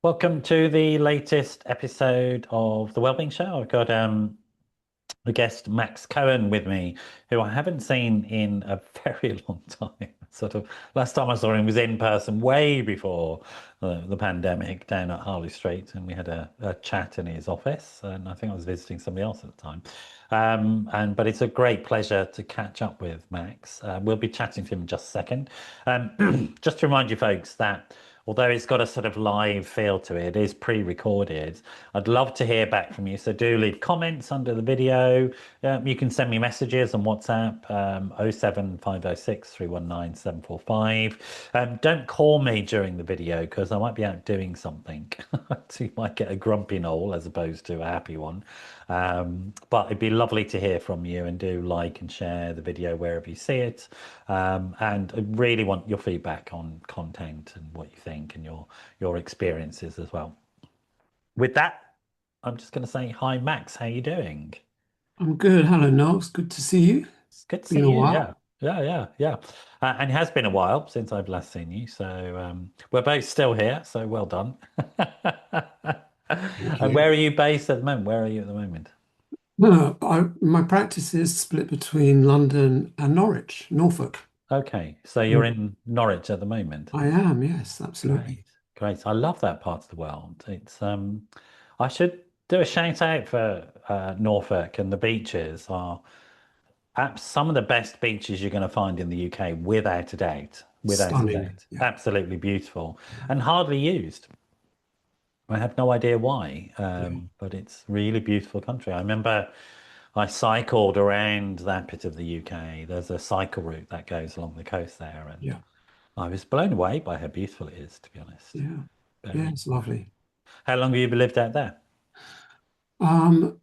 Welcome to the latest episode of the Wellbeing Show. I've got the guest Max Cohen with me, who I haven't seen in a very long time. Sort of last time I saw him was in person way before the pandemic down at Harley Street, and we had a chat in his office. And I think I was visiting somebody else at the time. But it's a great pleasure to catch up with Max. We'll be chatting to him in just a second. Just to remind you folks that although it's got a sort of live feel to it, it is pre-recorded. I'd love to hear back from you. So do leave comments under the video. You can send me messages on WhatsApp, 07506 Don't call me during the video because I might be out doing something. So you might get a grumpy knoll as opposed to a happy one. But it'd be lovely to hear from you, and do like and share the video wherever you see it. And I really want your feedback on content and what you think and your experiences as well. With that, I'm just going to say hi, Max. How you doing? I'm good. Hello, Noel. It's good to see you. It's good to Been see a you. Yeah, while. yeah. And it has been a while since I've last seen you. So we're both still here. So well done. Thank And you. where are you based at the moment? Where are you at the moment? No, my practice is split between London and Norwich, Norfolk. Okay, so you're Mm. in Norwich at the moment. I am, yes, absolutely. Great, great. I love that part of the world. It's I should do a shout out for Norfolk, and the beaches are some of the best beaches you're going to find in the UK, without a doubt. Without a Stunning. doubt. Yeah. Absolutely beautiful Yeah. and hardly used. I have no idea why, Yeah. but it's really beautiful country. I remember I cycled around that bit of the UK. There's a cycle route that goes along the coast there, and Yeah. I was blown away by how beautiful it is, to be honest. Yeah. Yeah, Very. it's lovely. How long have you lived out there? Um,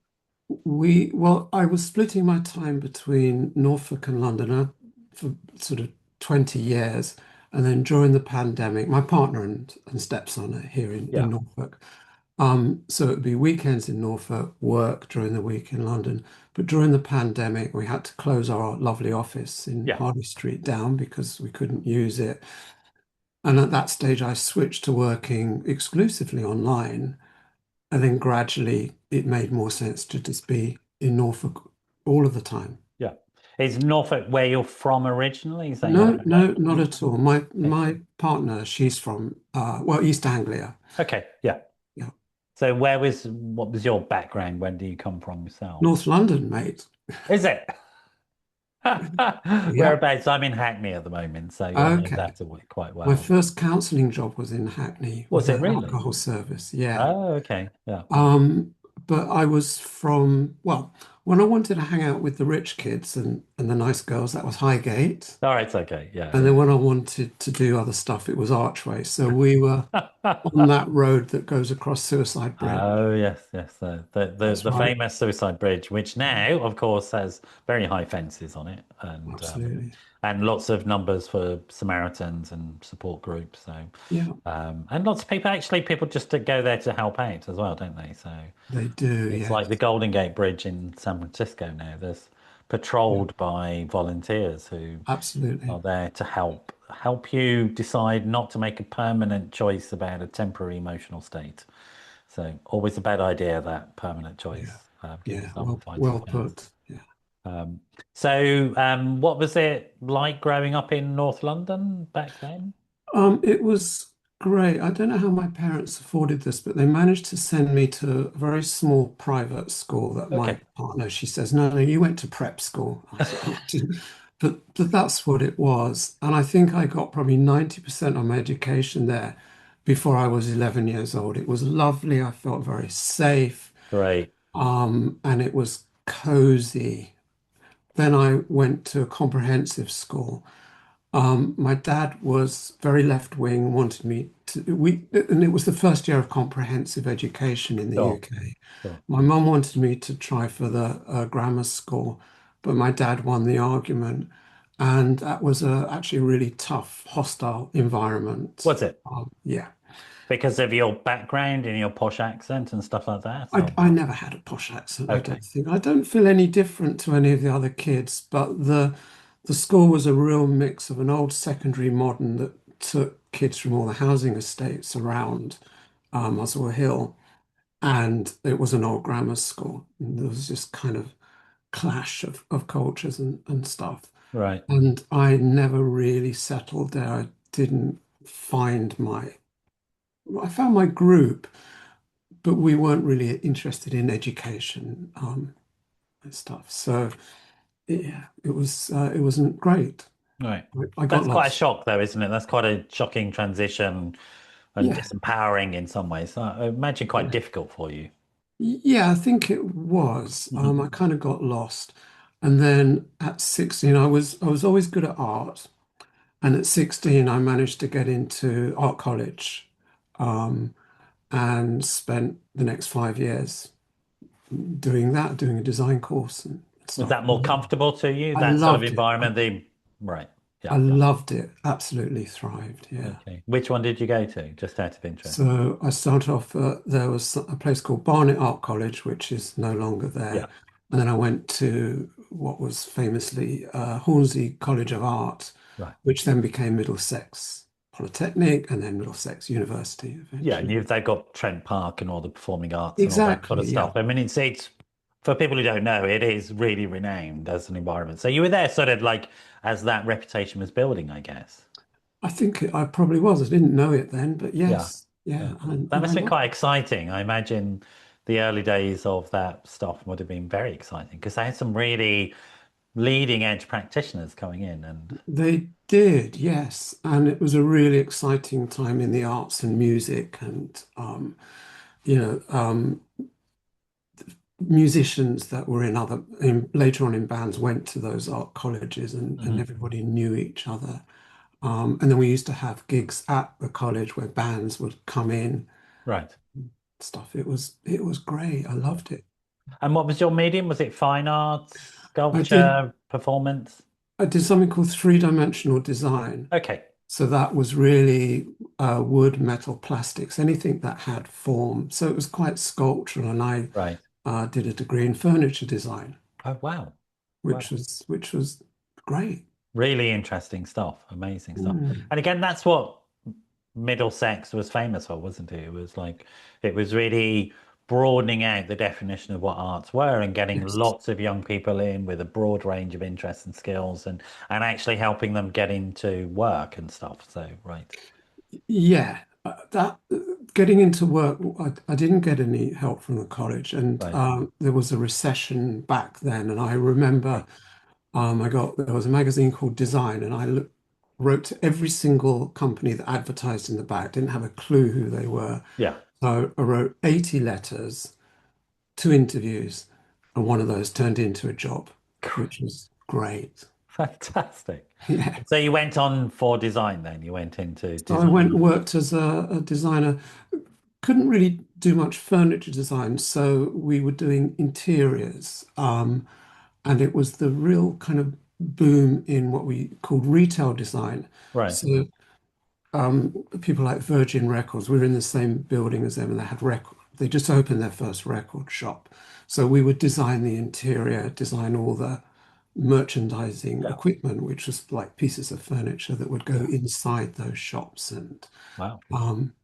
I was splitting my time between Norfolk and London for sort of 20 years. And then during the pandemic, my partner and stepson are here Yeah, in Norfolk. So it'd be weekends in Norfolk, work during the week in London. But during the pandemic, we had to close our lovely office in yeah, Harley Street down because we couldn't use it. And at that stage, I switched to working exclusively online. And then gradually, it made more sense to just be in Norfolk all of the time. yeah. Is Norfolk where you're from originally? Is that your No, home no, base? not No? at all. My Okay. my partner, she's from East Anglia. Okay, yeah. Yeah, So what was your background? When do you come from yourself? North London, mate. Is it? Yeah. Whereabouts? I'm in Hackney at the moment, so you'll know Okay. that quite My well. first counselling job was in Hackney Was with it an really? alcohol service. Yeah. Oh, okay. Yeah. Um, but I was from, well, when I wanted to hang out with the rich kids and the nice girls, that was Highgate. All right, it's okay. Yeah, And then yeah. when I wanted to do other stuff, it was Archway. So we were on that road that goes across Suicide Bridge. Oh yes, yes. The That's right. famous Suicide Bridge, which now, of course, has very high fences on it, Absolutely. and lots of numbers for Samaritans and support groups. So, Yeah, and lots of people, actually, people just to go there to help out as well, don't they? So they do. it's like the Yes. Golden Gate Bridge in San Francisco now. There's Yeah, patrolled by volunteers who absolutely. are there to help you decide not to make a permanent choice about a temporary emotional state. So always a bad idea, that permanent Yeah. choice. Give Yeah. yourself a Well, fighting well chance. put. Yeah. Um, what was it like growing up in North London back then? It was great. I don't know how my parents afforded this, but they managed to send me to a very small private school that my Okay. partner, she says, no, no, you went to prep school. I said, "Oh, I didn't." But that's what it was. And I think I got probably 90% of my education there before I was 11 years old. It was lovely. I felt very safe. Great. And it was cozy. Then I went to a comprehensive school. My dad was very left wing, wanted me to, and it was the first year of comprehensive education in the Sure. UK. Sure. My mum wanted me to try for the grammar school, but my dad won the argument. And that was actually a really tough, hostile environment. Was it Yeah. because of your background and your posh accent and stuff like that? I, Or I never had a posh accent, I okay. don't think. I don't feel any different to any of the other kids, but the school was a real mix of an old secondary modern that took kids from all the housing estates around. Muswell Hill, and it was an old grammar school. And there was this kind of clash of cultures and stuff. Right. And I never really settled there. I didn't find I found my group, but we weren't really interested in education and stuff. So yeah, it wasn't great. Right. I got That's quite a lost. shock, though, isn't it? That's quite a shocking transition and Yeah, disempowering in some ways. I imagine quite yeah. difficult for you. Yeah, I think it was. Hmm. I kind of got lost. And then at 16, I was always good at art. And at 16, I managed to get into art college, um, and spent the next 5 years doing that, doing a design course and Was stuff. that more comfortable to you, I that sort of loved it. environment? Right. Yeah, I yeah. loved it. Absolutely thrived. Yeah. Okay. Which one did you go to, just out of interest? So I started off, there was a place called Barnet Art College, which is no longer Yeah. there. And then I went to what was famously Hornsey College of Art, Right. which then became Middlesex Polytechnic and then Middlesex University Yeah, and eventually. they've got Trent Park and all the performing arts and all that sort of Exactly. Yeah. stuff. I mean, it's for people who don't know, it is really renowned as an environment. So you were there sort of like as that reputation was building, I guess. I think I probably was. I didn't know it then, but Yeah. yes. Yeah. Yeah. That And I must have been loved quite it. exciting. I imagine the early days of that stuff would have been very exciting because they had some really leading edge practitioners coming in and They did, yes. And it was a really exciting time in the arts and music and you know, musicians that were later on in bands went to those art colleges and Mhm. everybody knew each other. And then we used to have gigs at the college where bands would come in, Right. stuff. It was great. I loved it. And what was your medium? Was it fine arts, I did sculpture, performance? I did something called three-dimensional design. Okay. So that was really wood, metal, plastics, anything that had form. So it was quite sculptural, and I Right. did a degree in furniture design, Oh, wow. which Wow. was great. Really interesting stuff. Amazing stuff. Mm. And again, that's what Middlesex was famous for, wasn't it? It was like, it was really broadening out the definition of what arts were and getting Yes. lots of young people in with a broad range of interests and skills and actually helping them get into work and stuff. So, right. Yeah, that getting into work, I didn't get any help from the college, and Right. there was a recession back then, and I remember there was a magazine called Design, and wrote to every single company that advertised in the back. Didn't have a clue who they were, Yeah. so I wrote 80 letters, two interviews, and one of those turned into a job, which was great. Fantastic. Yeah. So you went on for design then? You went into So I went and design. worked as a designer. Couldn't really do much furniture design, so we were doing interiors. And it was the real kind of boom in what we called retail design. Right. So people like Virgin Records, we were in the same building as them, and they had record. They just opened their first record shop. So we would design the interior, design all the merchandising Yeah. equipment, which was like pieces of furniture that would go Yeah. inside those shops. And Wow.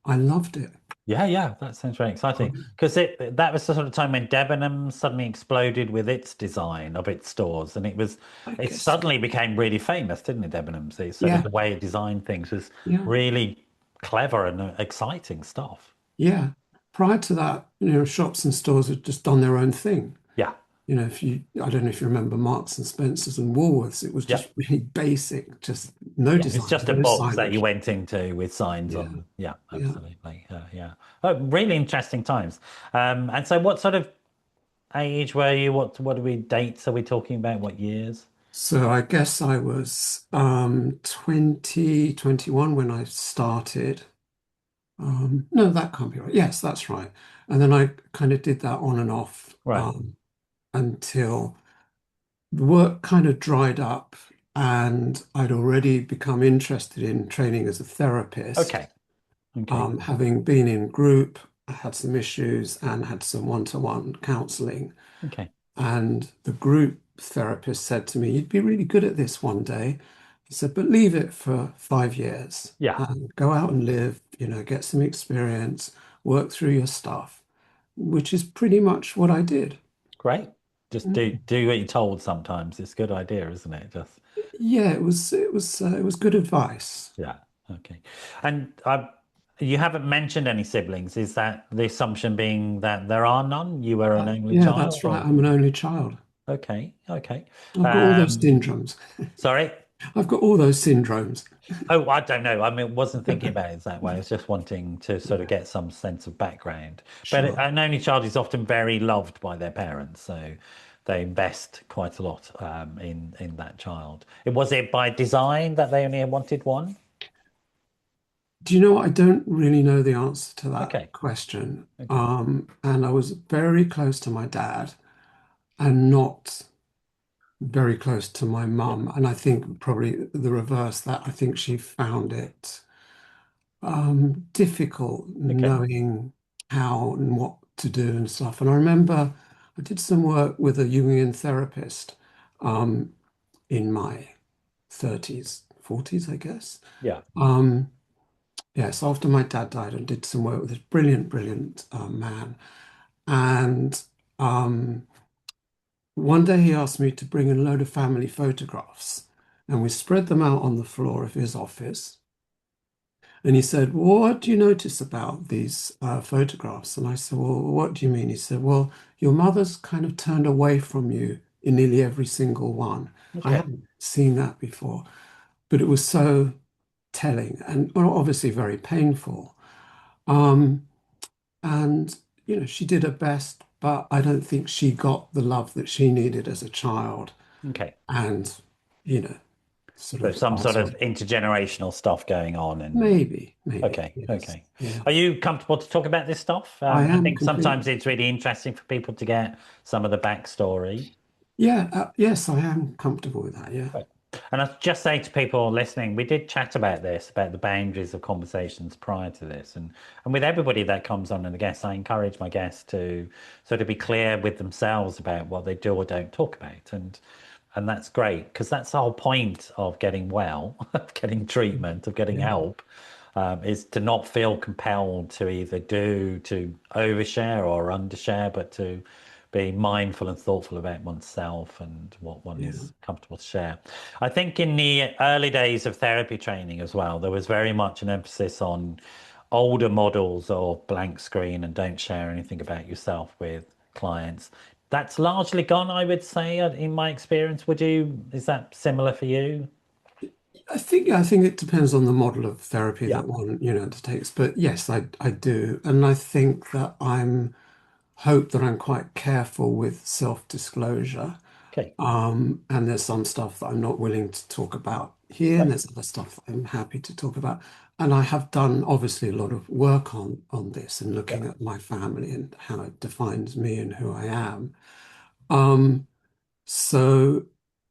I loved it. Yeah, yeah, that sounds very exciting because it that was the sort of time when Debenham suddenly exploded with its design of its stores, and I it guess, suddenly became really famous, didn't it, Debenhams? It sort of yeah, the way it designed things was yeah, really clever and exciting stuff. yeah. Prior to that, shops and stores had just done their own thing. Yeah, I don't know if you remember Marks and Spencers and Woolworths, it was yeah, just really basic, just no yeah. It's design, just a no box that you signage. went into with signs Yeah, on. Yeah, yeah. absolutely. Yeah. Oh, really interesting times. And so what sort of age were you? What are we dates are we talking about? What years? So I guess I was 20, 21 when I started. No, that can't be right. Yes, that's right. And then I kind of did that on and off Right. until the work kind of dried up and I'd already become interested in training as a therapist. Okay. Okay. Having been in group, I had some issues and had some one-to-one counseling. Okay. And the group therapist said to me, "You'd be really good at this one day." He said, "But leave it for 5 years Yeah. and go out and live, get some experience. work through your stuff, which is pretty much what I did. Great. Just do what you're told sometimes. It's a good idea, isn't it? Just Yeah, it was good advice. yeah. Okay. And you haven't mentioned any siblings. Is that the assumption being that there are none? You were an only Yeah, that's child, right. or I'm an only child. okay, okay. I've got all those Um, syndromes. sorry. I've got all those syndromes. Oh, I don't know. I mean, wasn't thinking about it that way. I was just wanting to sort of Yeah, get some sense of background. But sure. an only child is often very loved by their parents, so they invest quite a lot in that child. Was it by design that they only wanted one? Do you know what? I don't really know the answer to that Okay, question. okay, And I was very close to my dad and not very close to my yeah, mum. And I think probably the reverse, that I think she found it difficult okay, knowing how and what to do and stuff. And I remember I did some work with a Jungian therapist um, in my 30s, 40s, I guess. yeah. Um, yes, after my dad died, I did some work with this brilliant, brilliant man. And one day he asked me to bring a load of family photographs, and we spread them out on the floor of his office. And he said, "What do you notice about these photographs?" And I said, "Well, what do you mean?" He said, "Well, your mother's kind of turned away from you in nearly every single one." I Okay, hadn't seen that before, but it was so telling and well, obviously very painful. Um, and, she did her best, but I don't think she got the love that she needed as a child. okay. And, you know, sort So of some sort passed of on. intergenerational stuff going on, and Maybe, okay, yes. okay. Yeah, Are you comfortable to talk about this stuff? I I am think sometimes completely. it's really interesting for people to get some of the backstory. Yeah, yes, I am comfortable with that. Yeah. Right. And I just say to people listening, we did chat about this, about the boundaries of conversations prior to this. And with everybody that comes on and the guests, I encourage my guests to sort of be clear with themselves about what they do or don't talk about. And that's great because that's the whole point of getting well, of getting treatment, of getting Yeah, help, is to not feel compelled to either to overshare or undershare, but to be mindful and thoughtful about oneself and what one yeah, is comfortable to share. I think in the early days of therapy training as well, there was very much an emphasis on older models of blank screen and don't share anything about yourself with clients. That's largely gone, I would say, in my experience. Is that similar for you? I think it depends on the model of therapy Yeah. that one, undertakes. But yes, I do. And I think that hope that I'm quite careful with self-disclosure. Okay. And there's some stuff that I'm not willing to talk about here, and Right. there's other stuff that I'm happy to talk about. And I have done obviously a lot of work on this and Yeah. looking at my family and how it defines me and who I am. Um, so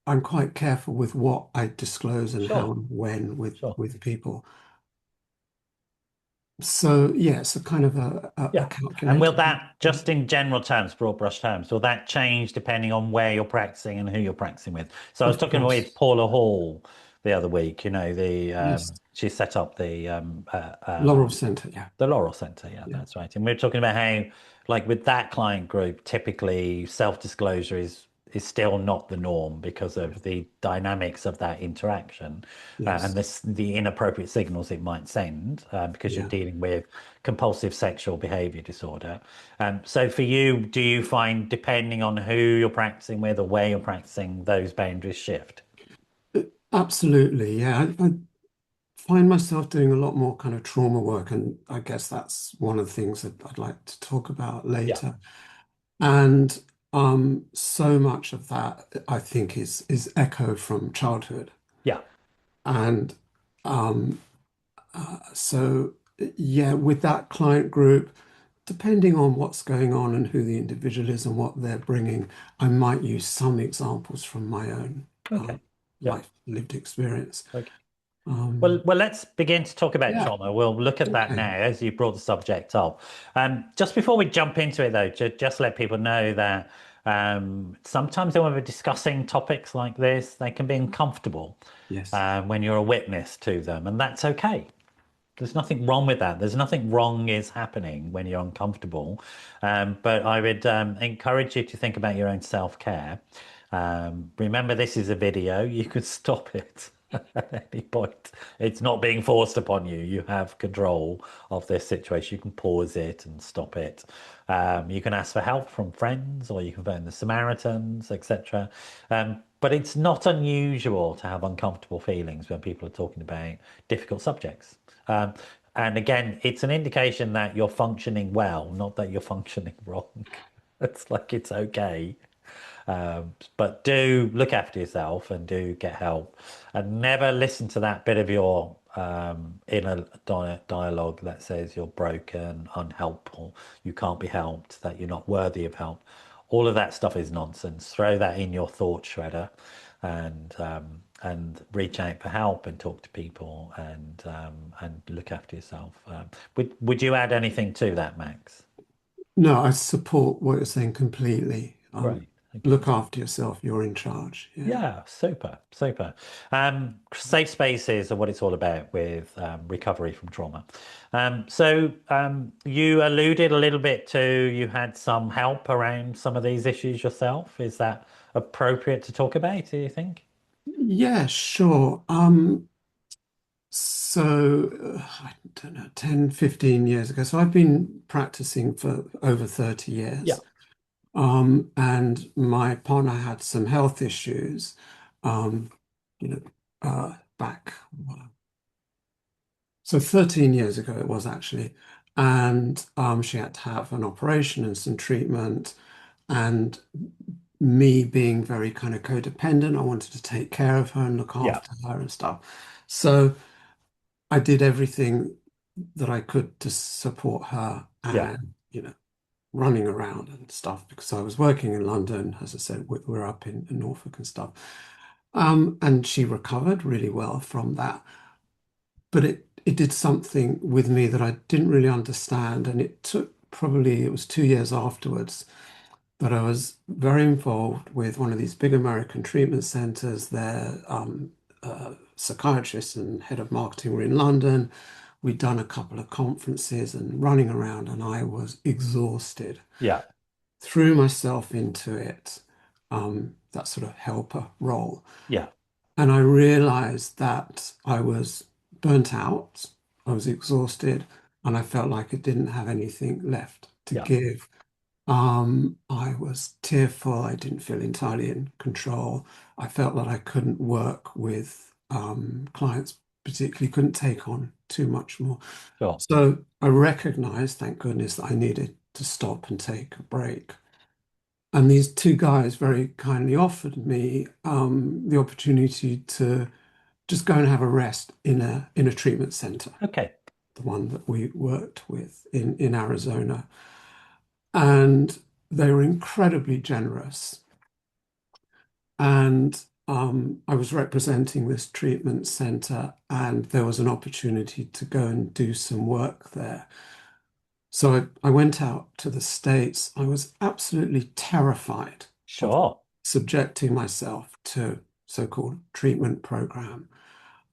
I'm quite careful with what I disclose and how Sure. and when with Sure. with people. So yeah, it's a kind of a Yeah. And will calculated that, just approach. in general terms, broad brush terms, will that change depending on where you're practicing and who you're practicing with? So I was Of talking with course, Paula Hall the other week, the yes. she set up Laurel Center, yeah, the Laurel Center, yeah, yeah, that's right. And we are talking about how, like with that client group, typically self-disclosure is still not the norm because yeah, of the dynamics of that interaction and yes, the inappropriate signals it might send because you're yeah. dealing with compulsive sexual behavior disorder. So for you, do you find depending on who you're practicing with or where you're practicing, those boundaries shift? Absolutely, yeah. I find myself doing a lot more kind of trauma work, and I guess that's one of the things that I'd like to talk about Yeah, later. And so much of that I think is echo from childhood. yeah, And um, so yeah, with that client group, depending on what's going on and who the individual is and what they're bringing, I might use some examples from my own okay, yeah, life lived experience. okay. Well, Um, let's begin to talk about yeah, trauma. We'll look at that okay, now as you brought the subject up. Just before we jump into it, though, just let people know that sometimes when we're discussing topics like this, they can be uncomfortable yes, when you're a witness to them, and that's okay. there's nothing wrong with that. There's nothing wrong is happening when you're uncomfortable. But I would encourage you to think about your own self-care. Remember, this is a video. You could stop it at any point. It's not being forced upon you. You have control of this situation. You can pause it and stop it. You can ask for help from friends, or you can phone the Samaritans, etc. But it's not unusual to have uncomfortable feelings when people are talking about difficult subjects. Um, and again, it's an indication that you're functioning well, not that you're functioning wrong. It's like it's okay. But do look after yourself and do get help. And never listen to that bit of your inner dialogue that says you're broken, unhelpful, you can't be helped, that you're not worthy of help. All of that stuff is nonsense. Throw that in your thought shredder and reach out for help and talk to people and look after yourself. Would you add anything to that, Max? No, I support what you're saying completely. Great. Okay. Look after yourself. You're in charge. Yeah. Yeah, super, super. Safe spaces are what it's all about with recovery from trauma. You alluded a little bit to you had some help around some of these issues yourself. Is that appropriate to talk about, do you think? Yeah, sure. I don't know, 10, 15 years ago. So I've been practicing for over 30 Yeah, years. And my partner had some health issues, um, you know, back. So 13 years ago it was actually. And she had to have an operation and some treatment. And me being very kind of codependent, I wanted to take care of her and look yeah, after her and stuff. So I did everything that I could to support her yeah, and, running around and stuff because I was working in London. As I said, we're up in Norfolk and stuff. And she recovered really well from that. But it did something with me that I didn't really understand. And it was 2 years afterwards that I was very involved with one of these big American treatment centers. Their psychiatrist and head of marketing were in London. We'd done a couple of conferences and running around, and I was exhausted. yeah, Threw myself into it, that sort of helper role. yeah, And I realized that I was burnt out, I was exhausted, and I felt like I didn't have anything left to yeah. give. I was tearful. I didn't feel entirely in control. I felt that I couldn't work with clients, particularly couldn't take on too much more. Sure. So I recognized, thank goodness, that I needed to stop and take a break. And these two guys very kindly offered me the opportunity to just go and have a rest in a treatment center, Okay. the one that we worked with in Arizona. And they were incredibly generous. And I was representing this treatment center, and there was an opportunity to go and do some work there. So I went out to the States. I was absolutely terrified of Sure. subjecting myself to so-called treatment program.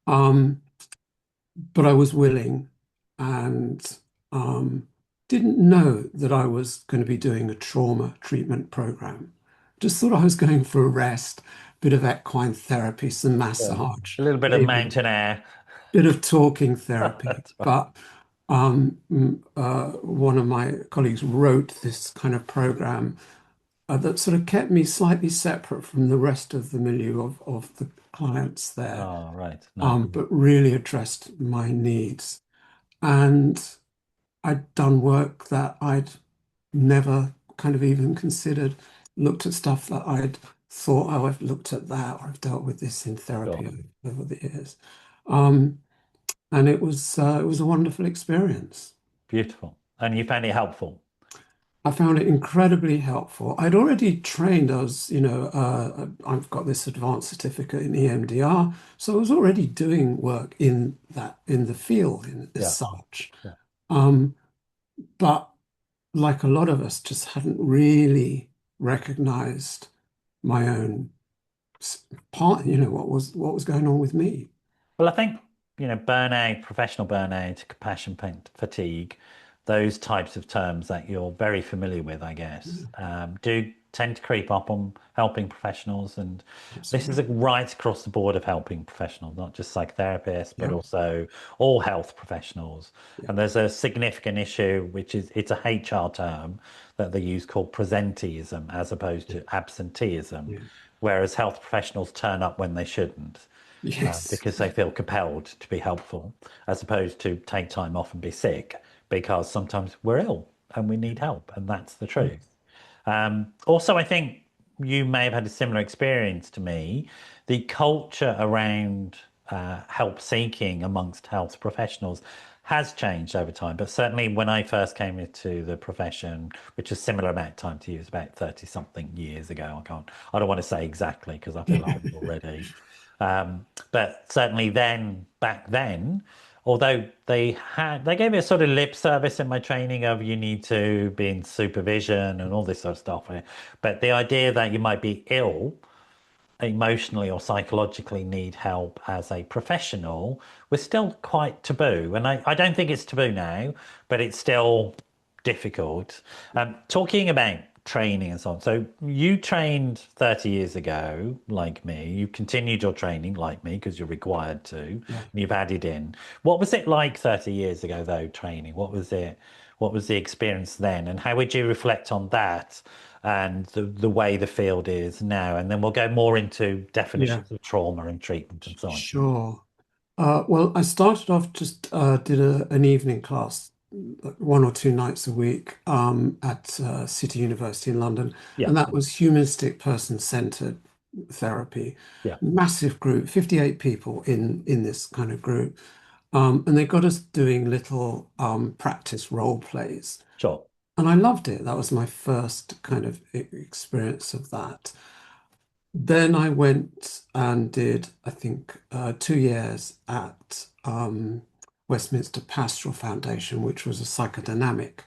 Um, but I was willing and didn't know that I was going to be doing a trauma treatment program. Just thought I was going for a rest, bit of equine therapy, some Yeah. massage, A little bit of maybe mountain air. bit of talking therapy. That's right. But one of my colleagues wrote this kind of program that sort of kept me slightly separate from the rest of the milieu of the clients there, Oh, right. No. but really addressed my needs. And I'd done work that I'd never kind of even considered, looked at stuff that I'd thought, oh, I've looked at that, or I've dealt with this in therapy Sure. over the years. Um, and it was a wonderful experience. Beautiful. And you found it helpful. I found it incredibly helpful. I'd already trained. I've got this advanced certificate in EMDR, so I was already doing work in the field as Yeah. such. Yeah. Um, but like a lot of us, just hadn't really recognized my own part. What was going on with me. Well, I think burnout, professional burnout, compassion fatigue, those types of terms that you're very familiar with, I guess, do tend to creep up on helping professionals. And this is Absolutely. right across the board of helping professionals, not just psychotherapists, but Yeah. also all health professionals. Yeah. And there's a significant issue, which is it's a HR term that they use called presenteeism as opposed to absenteeism, Yeah. whereas health professionals turn up when they shouldn't Yes. because they feel compelled to be helpful, as opposed to take time off and be sick because sometimes we're ill and we need help, and that's the truth. Also, I think you may have had a similar experience to me. The culture around help seeking amongst health professionals has changed over time, but certainly when I first came into the profession, which is similar amount of time to you, is about 30 something years ago. I don't want to say exactly because I feel old already. But certainly back then, although they gave me a sort of lip service in my training of you need to be in supervision and all this sort of stuff. But the idea that you might be ill emotionally or psychologically need help as a professional was still quite taboo. And I don't think it's taboo now, but it's still difficult. Talking about training and so on. So you trained 30 years ago, like me. You continued your training, like me, because you're required to, and Yeah. you've added in. What was it like 30 years ago, though, training? What was it? What was the experience then? And how would you reflect on that and the way the field is now? And then we'll go more into Yeah. definitions of trauma and treatment and so on. Sure. Well, I started off just did an evening class, like 1 or 2 nights a week at City University in London, Yeah, and that was humanistic person-centered therapy. yeah, Massive group, 58 people in this kind of group, and they got us doing little practice role plays, sure. and I loved it. That was my first kind of experience of that. Then I went and did, I think, 2 years at Westminster Pastoral Foundation, which was a psychodynamic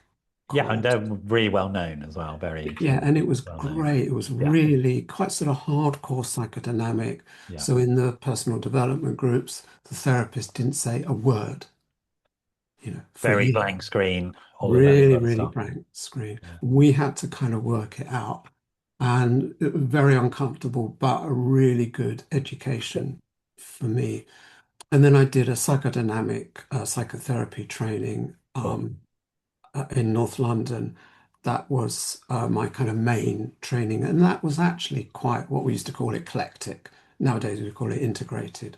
Yeah, and course. they're really well known as well, very Yeah, and it was well known. great. It was Yeah, really quite sort of hardcore psychodynamic. yeah. So in the personal development groups, the therapist didn't say a word, for a Very year. blank screen, all of that Really, sort of really stuff. blank screen. Yeah, We had to kind of work it out. And it was very uncomfortable, but a really good education for me. And then I did a psychodynamic psychotherapy training sure. in North London. That was my kind of main training. And that was actually quite what we used to call eclectic. Nowadays we call it integrated,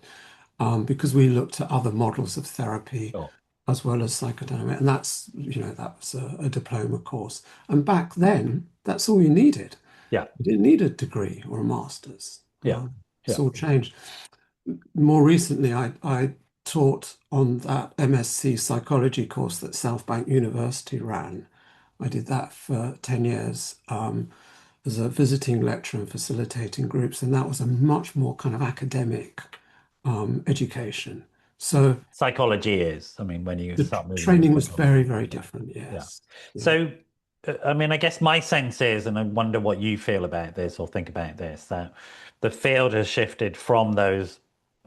because we looked at other models of therapy Sure. as well as psychodynamic. And that was a diploma course. And back then, that's all you needed. Yeah, You didn't need a degree or a master's. yeah, It's yeah. all changed. More recently, I taught on that MSc psychology course that South Bank University ran. I did that for 10 years as a visiting lecturer and facilitating groups, and that was a much more kind of academic education. So Psychology is, I mean, when you the start moving into training was very, psychology. very Yeah, different. yeah. Yes. Yeah. So, I mean, I guess my sense is, and I wonder what you feel about this or think about this, that the field has shifted from those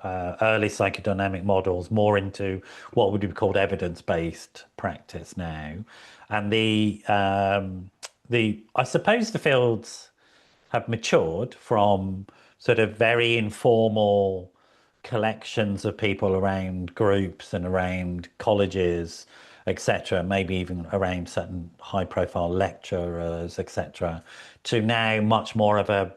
early psychodynamic models more into what would be called evidence-based practice now, and the I suppose the fields have matured from sort of very informal collections of people around groups and around colleges, etc., maybe even around certain high profile lecturers, etc., to now much more of a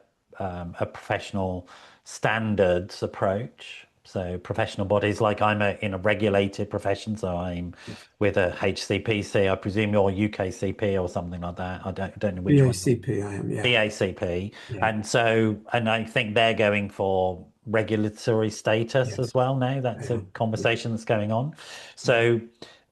professional standards approach. So professional bodies, like in a regulated profession, so I'm with a HCPC. I presume you're UKCP or something like that. I don't know which one you're. BACP, I am. Yeah. BACP. Yeah. And I think they're going for regulatory status as Yes. well now. I That's a am. Yeah. conversation that's going on. Yeah. So,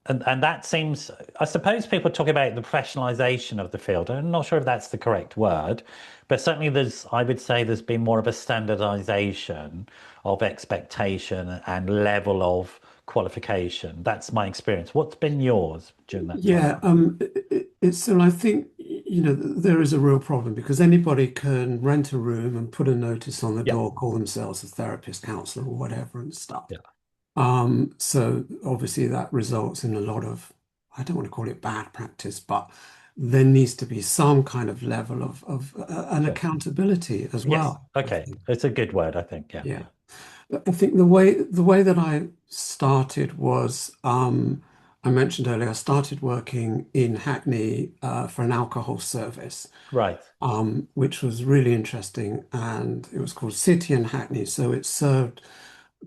and that seems, I suppose people talk about the professionalization of the field. I'm not sure if that's the correct word, but certainly I would say there's been more of a standardization of expectation and level of qualification. That's my experience. What's been yours during that time? Yeah, it's and I think there is a real problem because anybody can rent a room and put a notice on the Yeah, door, call themselves a therapist, counselor, or whatever and stuff. yeah, So obviously that results in a lot of, I don't want to call it bad practice, but there needs to be some kind of level of an Sure. accountability as Yes. well, I Okay. think. It's a good word, I think. Yeah. Yeah. I think the way that I started was I mentioned earlier, I started working in Hackney for an alcohol service, Right. which was really interesting, and it was called City and Hackney. So it served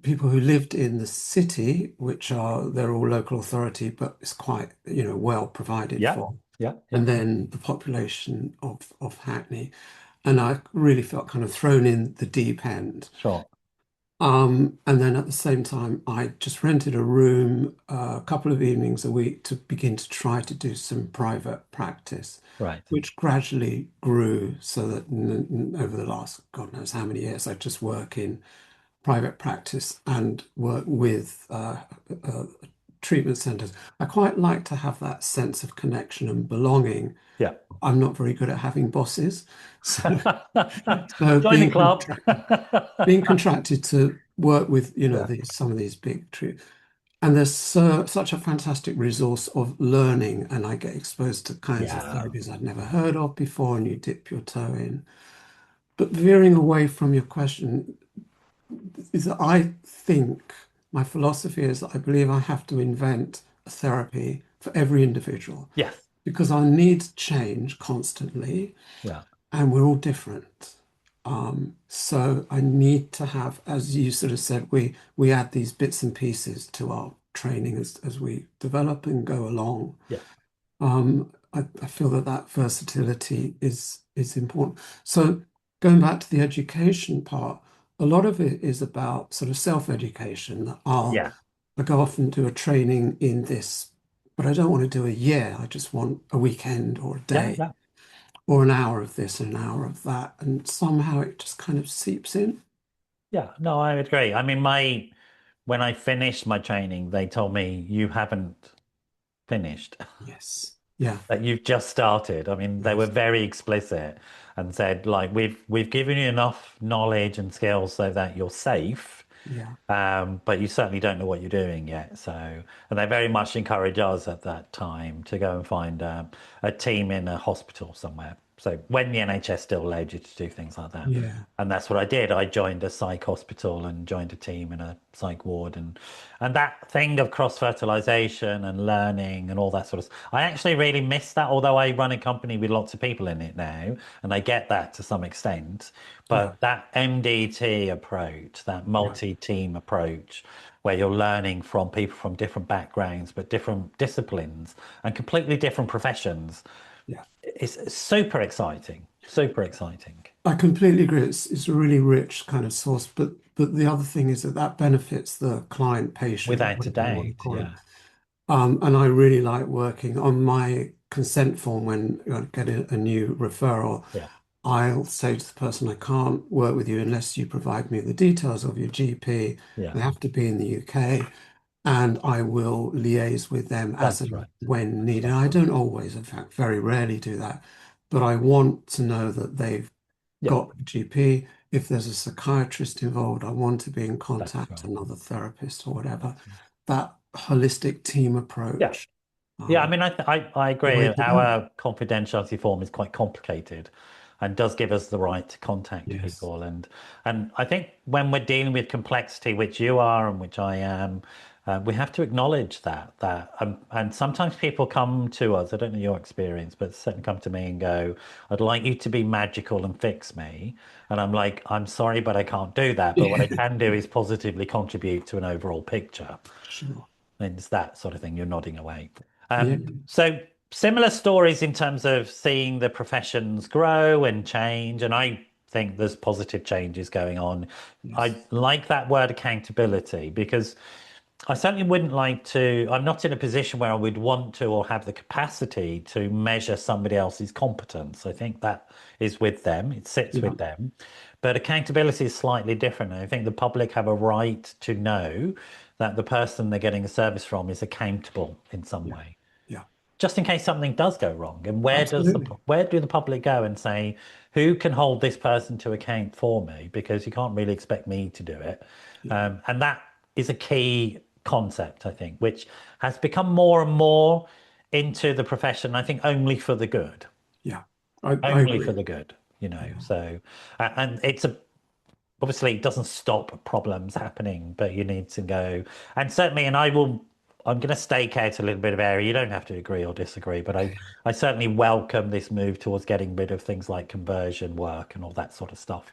people who lived in the city, which are they're all local authority, but it's quite, well provided Yeah. for. Yeah. Yeah. And then the population of Hackney. And I really felt kind of thrown in the deep end. Sure. And then at the same time, I just rented a room a couple of evenings a week to begin to try to do some private practice, Right. which gradually grew so that over the last, God knows how many years, I just work in private practice and work with uh, treatment centres. I quite like to have that sense of connection and belonging. Yeah. I'm not very good at having bosses, so so Join the club. being contracted to work with, Yeah. some of these big treat. And there's such a fantastic resource of learning, and I get exposed to kinds of Yeah. therapies I'd never heard of before, and you dip your toe in. But veering away from your question, is that I think my philosophy is that I believe I have to invent a therapy for every individual Yes. because our needs change constantly Yeah. and we're all different. So I need to have, as you sort of said, we add these bits and pieces to our training as we develop and go along. Yeah. I feel that that versatility is important. So going back to the education part, a lot of it is about sort of self-education. Yeah. I go off and do a training in this, but I don't want to do a year. I just want a weekend or a Yeah. day Yeah. or an hour of this and an hour of that, and somehow it just kind of seeps in. Yeah. No, I would agree. I mean, when I finished my training, they told me you haven't finished, Yes. Yeah. that you've just started. I mean, they were Yes. very explicit and said, like, we've given you enough knowledge and skills so that you're safe. Yeah. But you certainly don't know what you're doing yet. So, and they very much encourage us at that time to go and find a team in a hospital somewhere. So when the NHS still allowed you to do things like that. Yeah. And that's what I did. I joined a psych hospital and joined a team in a psych ward, and that thing of cross-fertilization and learning and all that sort of stuff. I actually really miss that, although I run a company with lots of people in it now, and I get that to some extent. Yeah. But that MDT approach, that Yeah. multi-team approach, where you're learning from people from different backgrounds, but different disciplines and completely different professions, Yeah. is super exciting. Super exciting. I completely agree. It's a really rich kind of source, but the other thing is that that benefits the client, patient, Without a whatever you want to doubt. call it. Yeah. And I really like working on my consent form when I get a new referral. Yeah. I'll say to the person, I can't work with you unless you provide me the details of your GP. Yeah. They have to be in the UK, and I will liaise with them as That's and right. when That's needed. right. I don't always, in fact, very rarely do that, but I want to know that they've Yeah. got a GP. If there's a psychiatrist involved, I want to be in That's contact, right. another therapist or whatever. That's right. That holistic team Yeah. approach, Yeah, I um, mean, I the way agree. to go. Our confidentiality form is quite complicated and does give us the right to contact Yes. people. And I think when we're dealing with complexity, which you are and which I am, we have to acknowledge that and sometimes people come to us. I don't know your experience, but certainly come to me and go, "I'd like you to be magical and fix me." And I'm like, "I'm sorry, but I can't do that. But what I Yeah, can do is positively contribute to an overall picture." sure. And it's that sort of thing. You're nodding away. Yeah, So similar stories in terms of seeing the professions grow and change. And I think there's positive changes going on. I yes. like that word accountability because I certainly wouldn't like to, I'm not in a position where I would want to or have the capacity to measure somebody else's competence. I think that is with them, it sits Yeah, with them. But accountability is slightly different. I think the public have a right to know that the person they're getting a service from is accountable in some yeah, way, yeah. just in case something does go wrong. And Absolutely. where do the public go and say, who can hold this person to account for me? Because you can't really expect me to do it. Yeah, And that is a key concept, I think, which has become more and more into the profession, I think only for the good, Yeah, I only for agree. the good, you know. Yeah, So, and it's a obviously it doesn't stop problems happening, but you need to go and certainly, and I'm going to stake out a little bit of area. You don't have to agree or disagree, but I certainly welcome this move towards getting rid of things like conversion work and all that sort of stuff.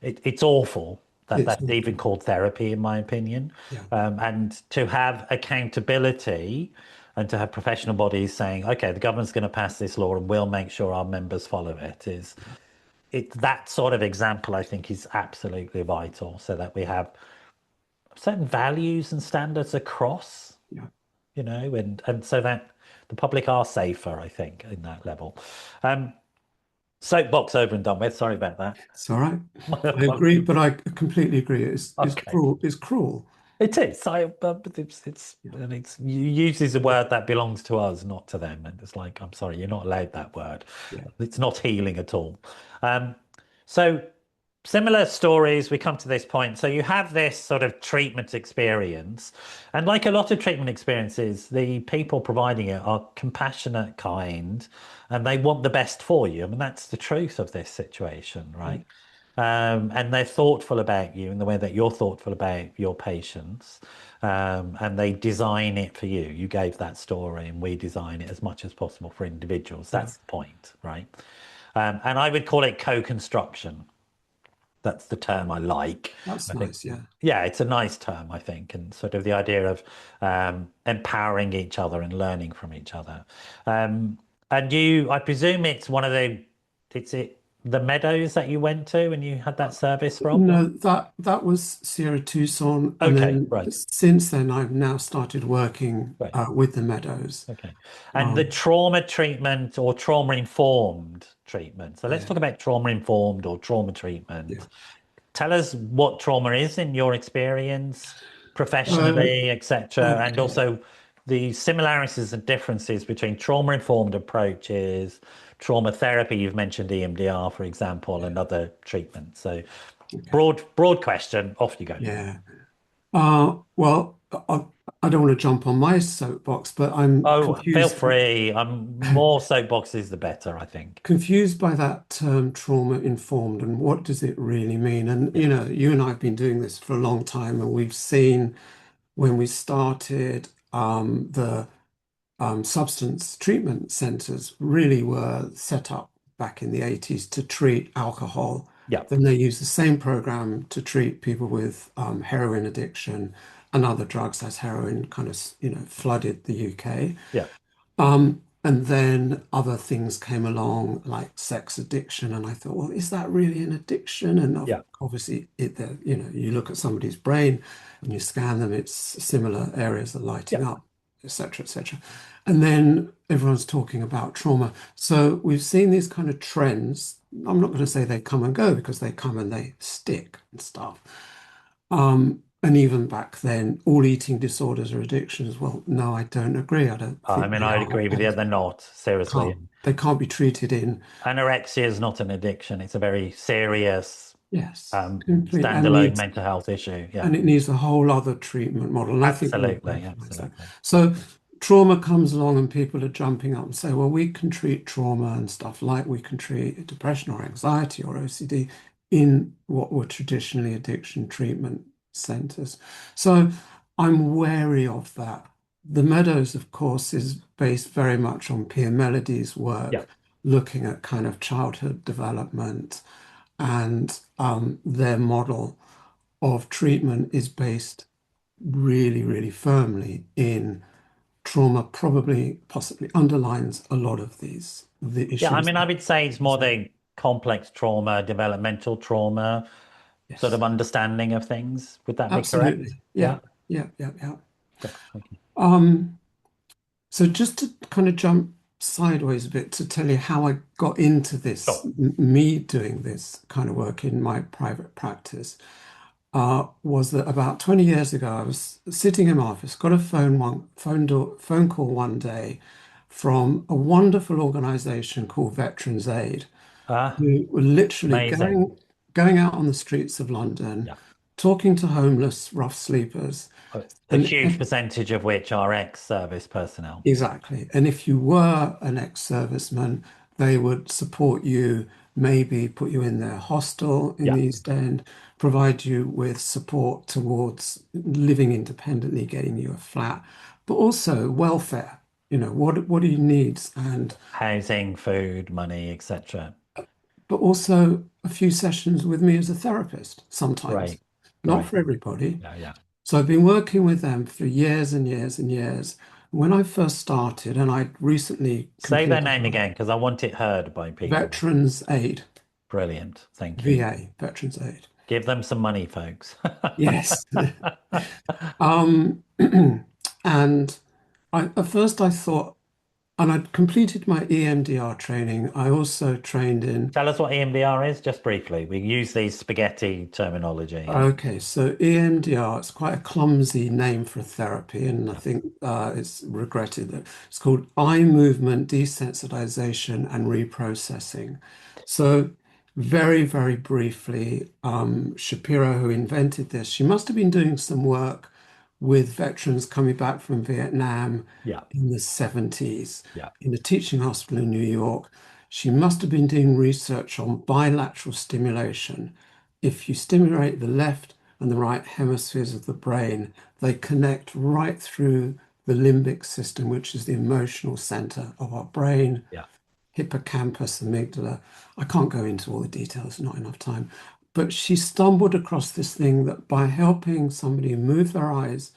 It's awful that it's that's even awful. called therapy, in my opinion. Yeah, And to have accountability and to have professional bodies saying, okay, the government's going to pass this law and we'll make sure our members follow it is that sort of example, I think, is absolutely vital so that we have certain values and standards across, yeah. you know, and so that the public are safer, I think, in that level. Um, Soapbox over and done with. Sorry about that. It's all right. My I agree, apologies. but I completely agree. It's Okay. cruel. It's cruel. It is. It's Yeah, and it's you uses a word that belongs to us, not to them. And it's like, I'm sorry, you're not allowed that word. yeah. It's not healing at all. Um, so similar stories, we come to this point. So you have this sort of treatment experience, and like a lot of treatment experiences, the people providing it are compassionate, kind, and they want the best for you. I mean, that's the truth of this situation, Yeah. right? And they're thoughtful about you in the way that you're thoughtful about your patients, and they design it for you. You gave that story, and we design it as much as possible for individuals. Yeah. That's the point, right? And I would call it co-construction. That's the term I like. That's I think, nice. Yeah, yeah, it's a nice term, I think, and sort of the idea of empowering each other and learning from each other. And I presume it's it's the Meadows that you went to and you had that service from? no, that was Sierra Tucson, and Okay, then right, since then I've now started working right. with the Meadows. Okay. And the Um, trauma treatment or trauma informed treatment. So let's yeah, talk about trauma informed or trauma yeah. treatment. Tell us what trauma is in your experience, Uh, professionally, etc., and okay. also the similarities and differences between trauma-informed approaches, trauma therapy. You've mentioned EMDR, for example, and Yeah. other treatments. So Okay. broad question. Off you go. Yeah. Well, I don't want to jump on my soapbox, but I'm Oh, feel free. More soapboxes, the better, I think. confused by that term trauma informed and what does it really mean? And Yeah, you and I have been doing this for a long time, and we've seen when we started the substance treatment centers really were set up back in the 80s to treat alcohol. yeah, Then they used the same program to treat people with heroin addiction and other drugs as heroin kind of, flooded the UK. yeah, And then other things came along like sex addiction. And I thought, well, is that really an addiction? And yeah, obviously, you look at somebody's brain and you scan them, it's similar areas are lighting yeah, up, etc., etc. And then everyone's talking about trauma. So we've seen these kind of trends. I'm not going to say they come and go because they come and they stick and stuff. And even back then, all eating disorders are addictions. Well, no, I don't agree. I don't I think mean, they I'd are. agree with you. They're not, seriously. They can't be treated in. Anorexia is not an addiction. It's a very serious Yes, complete standalone mental health issue. Yeah, and it needs a whole other treatment model. And I think we absolutely, recognize that. absolutely. So trauma comes along and people are jumping up and say, well, we can treat trauma and stuff like we can treat depression or anxiety or OCD in what were traditionally addiction treatment centers. So I'm wary of that. The Meadows, of course, is based very much on Pierre Melody's Yeah, work, looking at kind of childhood development, and their model of treatment is based really, really firmly in trauma, probably possibly underlines a lot of the yeah. I issues. mean, I would say it's more the complex trauma, developmental trauma, sort Yes, of understanding of things. Would that be correct? absolutely. Yeah, Yeah. yeah, yeah, yeah. Great. Thank you. Um, so just to kind of jump sideways a bit to tell you how I got into this, Sure. me doing this kind of work in my private practice. Was that about 20 years ago, I was sitting in my office, got a phone call one day from a wonderful organization called Veterans Aid, Ah, who were literally amazing. going out on the streets of London, Yeah. talking to homeless, rough sleepers, A and huge percentage of which are ex-service personnel. exactly. And if you were an ex-serviceman, they would support you, maybe put you in their hostel in Yeah. the East End, provide you with support towards living independently, getting you a flat, but also welfare. What are your needs? And Housing, food, money, etc. but also a few sessions with me as a therapist sometimes, Great. not Great. for everybody. Yeah, yeah. So I've been working with them for years and years and years. When I first started, and I recently Say their completed name my again because I want it heard by people. Veterans Aid, Brilliant. Thank you. VA, Veterans Aid. Give them some money, folks. Yes. Um, and at first I thought, and I'd completed my EMDR training. I also trained in. Tell us what EMDR is, just briefly. We use these spaghetti terminology and Okay, so EMDR, it's quite a clumsy name for a therapy, and I think it's regretted that it's called eye movement desensitization and reprocessing. So, very, very briefly, Shapiro, who invented this, she must have been doing some work with veterans coming back from Vietnam yeah, in the 70s yeah, in a teaching hospital in New York. She must have been doing research on bilateral stimulation. If you stimulate the left and the right hemispheres of the brain, they connect right through the limbic system, which is the emotional center of our brain, yeah. hippocampus, amygdala. I can't go into all the details, not enough time. But she stumbled across this thing that by helping somebody move their eyes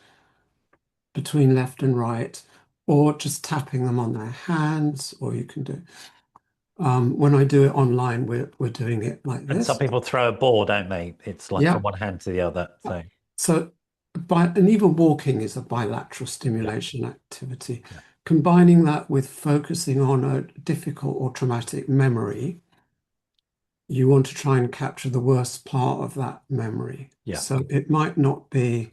between left and right, or just tapping them on their hands, or you can do. When I do it online, we're doing it like And some this. people throw a ball, don't they? It's like from Yeah. one hand to the other. So, So, and even walking is a bilateral yeah, stimulation activity. yeah, Combining that with focusing on a difficult or traumatic memory, you want to try and capture the worst part of that memory. yeah. So it might not be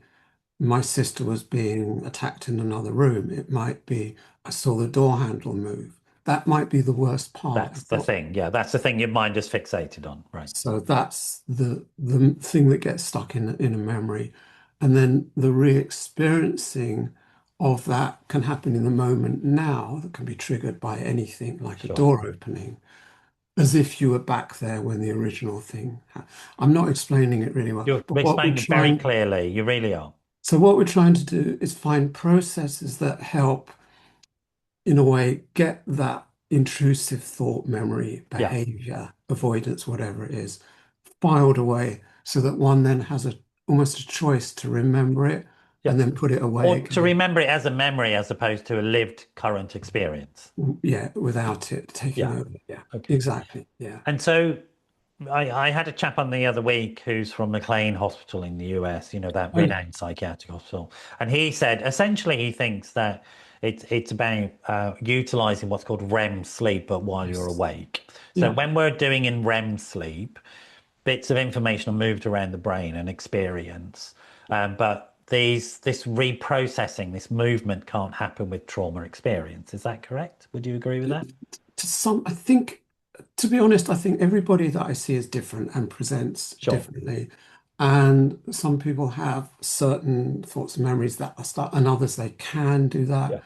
my sister was being attacked in another room. It might be I saw the door handle move. That might be the worst part That's of the what. thing. Yeah, that's the thing your mind is fixated on. Right. So that's the thing that gets stuck in a memory. And then the re-experiencing of that can happen in the moment now, that can be triggered by anything like a Sure. door opening, as if you were back there when the original thing happened. I'm not explaining it really well, You're but explaining it very clearly. You really are. what we're trying to do is find processes that help, in a way, get that intrusive thought, memory, Yeah. behavior, avoidance, whatever it is, filed away so that one then has almost a choice to remember it Yeah. and then put it away Or to again. remember it as a memory as opposed to a lived current experience. Yeah, without it taking Yeah. over. Yeah, Okay. exactly. Yeah. And so I had a chap on the other week who's from McLean Hospital in the US, that Oh, yeah. renowned psychiatric hospital. And he said essentially he thinks that it's about utilizing what's called REM sleep, but while you're Yes. awake. So Yeah. when we're doing in REM sleep, bits of information are moved around the brain and experience. But this reprocessing, this movement can't happen with trauma experience. Is that correct? Would you agree with that? I think, to be honest, I think everybody that I see is different and presents Sure. differently. And some people have certain thoughts and memories that are stuck, and others they can do that. Yeah.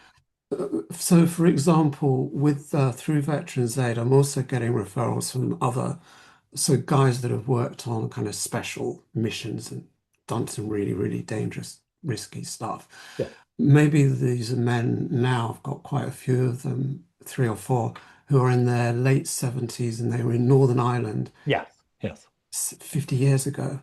So, for example, with through Veterans Aid, I'm also getting referrals from so guys that have worked on kind of special missions and done some really, really dangerous, risky stuff. Yeah. Maybe these are men now, I've got quite a few of them, three or four, who are in their late 70s and they were in Northern Ireland Yes. Yes. 50 years ago.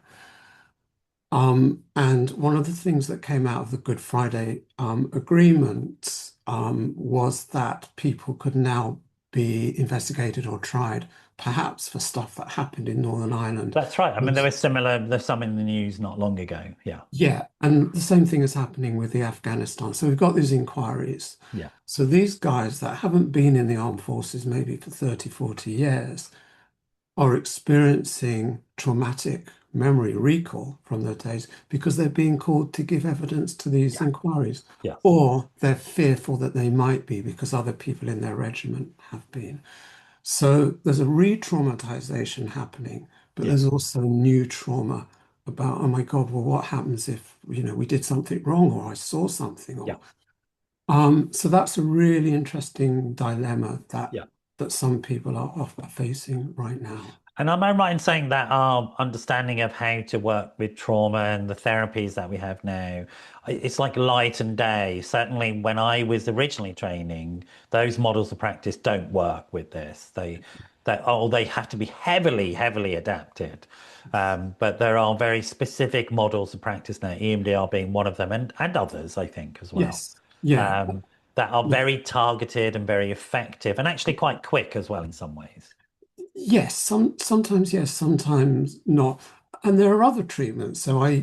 And one of the things that came out of the Good Friday Agreement was that people could now be investigated or tried, perhaps for stuff that happened in Northern Ireland. That's right. I mean, there's some in the news not long ago. Yeah. Yeah, and the same thing is happening with the Afghanistan. So we've got these inquiries. Yeah. So these guys that haven't been in the armed forces maybe for 30, 40 years are experiencing traumatic memory recall from those days because they're being called to give evidence to these Yeah. inquiries, Yeah. or they're fearful that they might be because other people in their regiment have been. So there's a re-traumatization happening, but Yeah. there's also new trauma about, oh my God, well, what happens if, we did something wrong or I saw something Yeah. or so that's a really interesting dilemma Yeah. that some people are facing right now. And am I right in saying that our understanding of how to work with trauma and the therapies that we have now, it's like light and day. Certainly, when I was originally training, those models of practice don't work with this. They have to be heavily, heavily adapted. But there are very specific models of practice now, EMDR being one of them, and others, I think, as well, Yes. Yeah. um, that are very targeted and very effective, and actually quite quick as well in some ways. Yes, sometimes yes, sometimes not. And there are other treatments. So I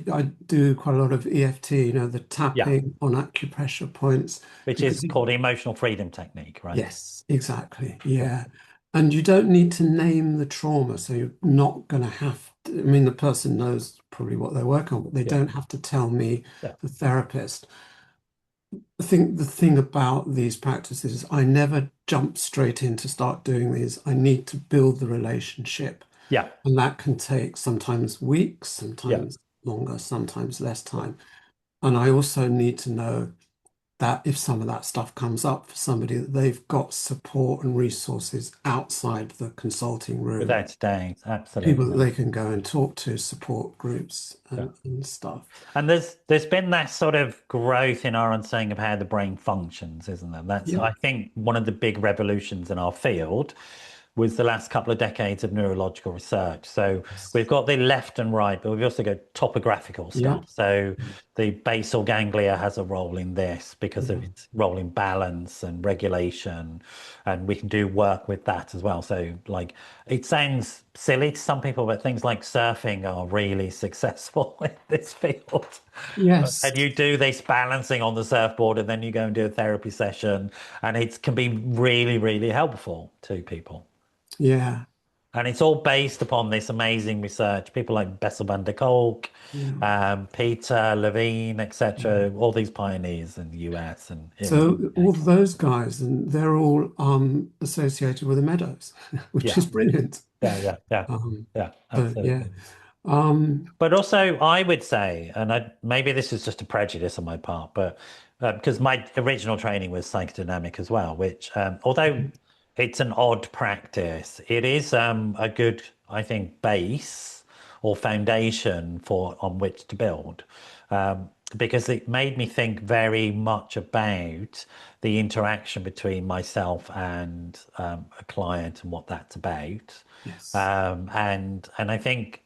do quite a lot of EFT, the Yeah. tapping on acupressure points Which is because called the emotional freedom technique, right? yes, exactly. Yeah, Yeah. And you don't need to name the trauma. So you're not going to have to, I mean, the person knows probably what they're working on, but they yeah, don't have to tell me, yeah. the therapist. I think the thing about these practices is I never jump straight in to start doing these. I need to build the relationship. Yeah, And that can take sometimes weeks, yeah. sometimes longer, sometimes less time. And I also need to know that if some of that stuff comes up for somebody, that they've got support and resources outside the consulting room, Without doubt, people that absolutely. they can go and talk to, support groups Yeah. and stuff. And there's been that sort of growth in our understanding of how the brain functions, isn't there? That's, Yeah. I think, one of the big revolutions in our field was the last couple of decades of neurological research. So we've got the left and right, but we've also got topographical Yeah. stuff. So the basal ganglia has a role in this because of Yeah. its role in balance and regulation, and we can do work with that as well. So like it sounds silly to some people, but things like surfing are really successful in this field. Yes. And you do this balancing on the surfboard, and then you go and do a therapy session, and it can be really, really helpful to people. Yeah. And it's all based upon this amazing research. People like Bessel van der Kolk, Yeah. Peter Levine, Yeah. etc. All these pioneers in the US and in the So all UK. of those guys, and they're all associated with the Meadows, which Yeah, is brilliant. yeah, yeah, yeah, Um, yeah, but yeah. absolutely. Um, But also, I would say, and maybe this is just a prejudice on my part, but because my original training was psychodynamic as well, which, although it's an odd practice, it is a good, I think, base or foundation for on which to build. Because it made me think very much about the interaction between myself and a client and what that's about. yes. And I think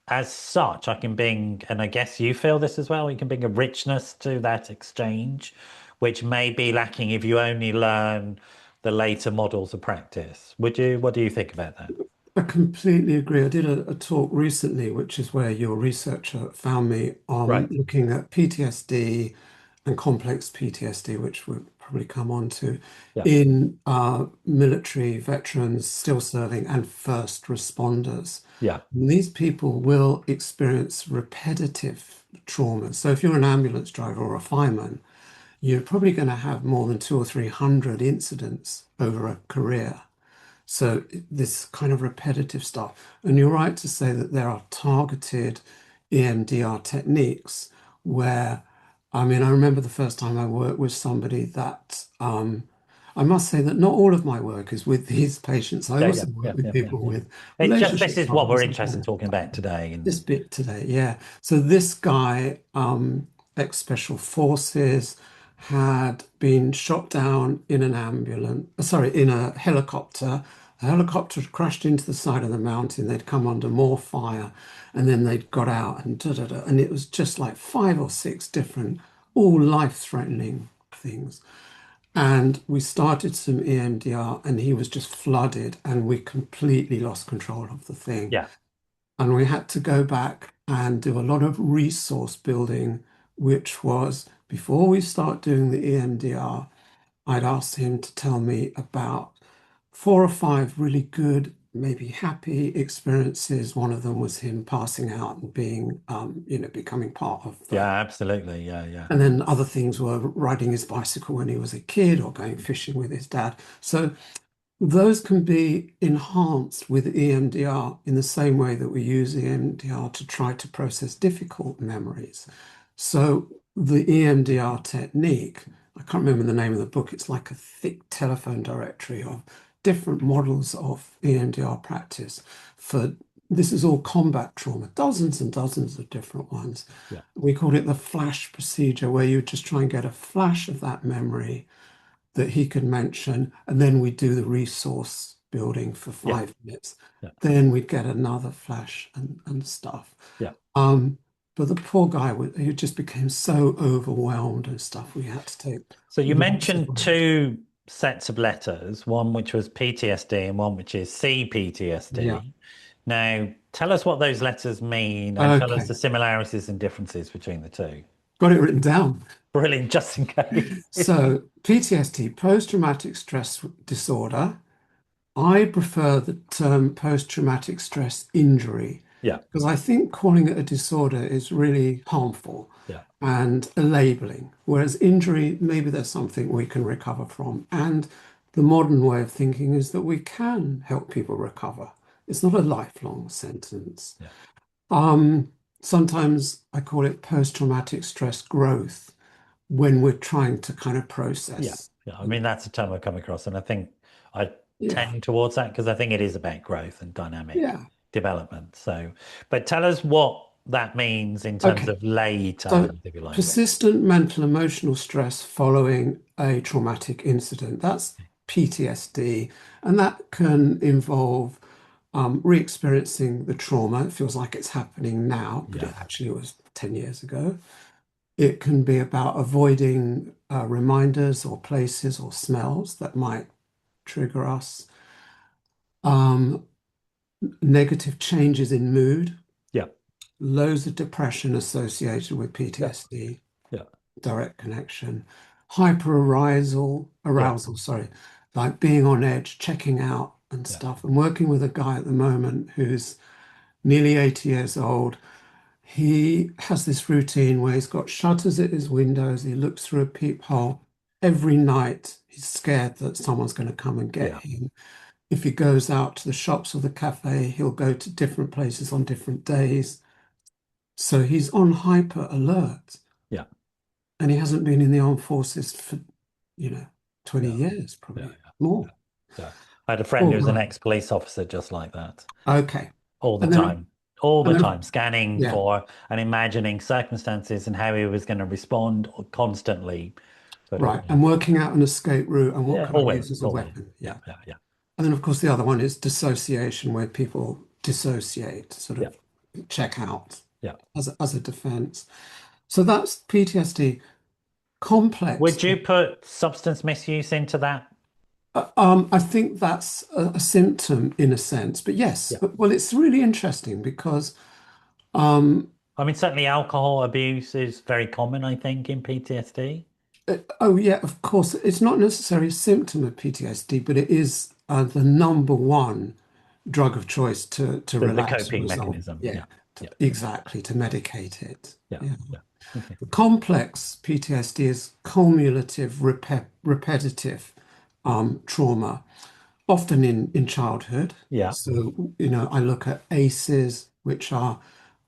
as such, I can bring, and I guess you feel this as well, you can bring a richness to that exchange, which may be lacking if you only learn the later models of practice. Would you, what do you think about that? I completely agree. I did a talk recently, which is where your researcher found me on Right. looking at PTSD and complex PTSD, which we'll probably come on to, Yeah. in military veterans still serving and first responders. Yeah. And these people will experience repetitive trauma. So if you're an ambulance driver or a fireman, you're probably going to have more than 200 or 300 incidents over a career. So this kind of repetitive stuff. And you're right to say that there are targeted EMDR techniques where, I mean, I remember the first time I worked with somebody that I must say that not all of my work is with these patients. I Yeah. Yeah. also work Yeah. with Yeah. Yeah. people Yeah. with It's just this relationship is what we're problems and interested in trauma. talking about today. This And bit today, yeah. So this guy, ex-special forces, had been shot down in an ambulance, sorry, in a helicopter. The helicopter had crashed into the side of the mountain. They'd come under more fire, and then they'd got out and da da da. And it was just like 5 or 6 different, all life-threatening things. And we started some EMDR, and he was just flooded, and we completely lost control of the thing. yeah. And we had to go back and do a lot of resource building, which was before we start doing the EMDR, I'd asked him to tell me about 4 or 5 really good, maybe happy experiences. One of them was him passing out and being, becoming part of Yeah, the. absolutely. Yeah. Yeah. And then other things were riding his bicycle when he was a kid or going fishing with his dad. So those can be enhanced with EMDR in the same way that we use EMDR to try to process difficult memories. So the EMDR technique, I can't remember the name of the book, it's like a thick telephone directory of different models of EMDR practice for this is all combat trauma, dozens and dozens of different ones. Yeah. We call it the flash procedure, where you just try and get a flash of that memory that he could mention, and then we do the resource building for Yeah. 5 minutes. Yeah. Then we'd get another flash and stuff. Yeah. But the poor guy, he just became so overwhelmed and stuff. We had to take So you lots of mentioned two sets of letters, one which was PTSD and one which is yeah. cPTSD. Now, tell us what those letters mean and tell us Okay. the similarities and differences between the two. Got it written down. Brilliant, just in case. So PTSD, post-traumatic stress disorder. I prefer the term post-traumatic stress injury Yeah. because I think calling it a disorder is really harmful Yeah. and a labeling, whereas injury, maybe there's something we can recover from. And the modern way of thinking is that we can help people recover. It's not a lifelong sentence. Yeah. Sometimes I call it post-traumatic stress growth when we're trying to kind of Yeah. process. Yeah. I mean, that's a term I've come across, and I think I Yeah, tend towards that because I think it is about growth and dynamic yeah. development. So, but tell us what that means in terms Okay. of lay So terms, if you like. persistent mental emotional stress following a traumatic incident, that's PTSD, and that can involve re-experiencing the trauma. It feels like it's happening now, but Yeah. it actually was 10 years ago. It can be about avoiding reminders or places or smells that might trigger us. Um, Negative changes in mood, Yeah. loads of depression associated with Yeah. PTSD, Yeah. direct connection, Yeah. arousal, sorry, like being on edge, checking out and Yeah. stuff. I'm working with a guy at the moment who's nearly 80 years old. He has this routine where he's got shutters at his windows. He looks through a peephole every night. He's scared that someone's going to come and get Yeah. him. If he goes out to the shops or the cafe, he'll go to different places on different days. So he's on hyper alert, Yeah. and he hasn't been in the armed forces for, you know, 20 Yeah. years, Yeah. probably Yeah. more. Yeah. I had a friend Oh, who was an right. ex-police officer just like that, Okay. all And then, the and then, time, scanning yeah, for and imagining circumstances and how he was going to respond constantly. Sort of, right. And working out an escape route and what yeah, can I use always, as a always. weapon? Yeah, Yeah. yeah, yeah, And then, of course, the other one is dissociation, where people dissociate, sort yeah, of check out yeah. as a defense. So that's PTSD. Complex. Would you put substance misuse into that? I think that's a symptom in a sense, but yes, Yeah. well, it's really interesting because, um, I mean, certainly alcohol abuse is very common, I think, in PTSD. oh yeah, of course, it's not necessarily a symptom of PTSD, but it is the number one drug of choice to The relax and coping resolve. mechanism. Yeah, Yeah, yeah, exactly, to medicate it. yeah, Yeah. yeah. Okay. The complex PTSD is cumulative, repetitive trauma, often in childhood. Yeah, So, I look at ACEs, which are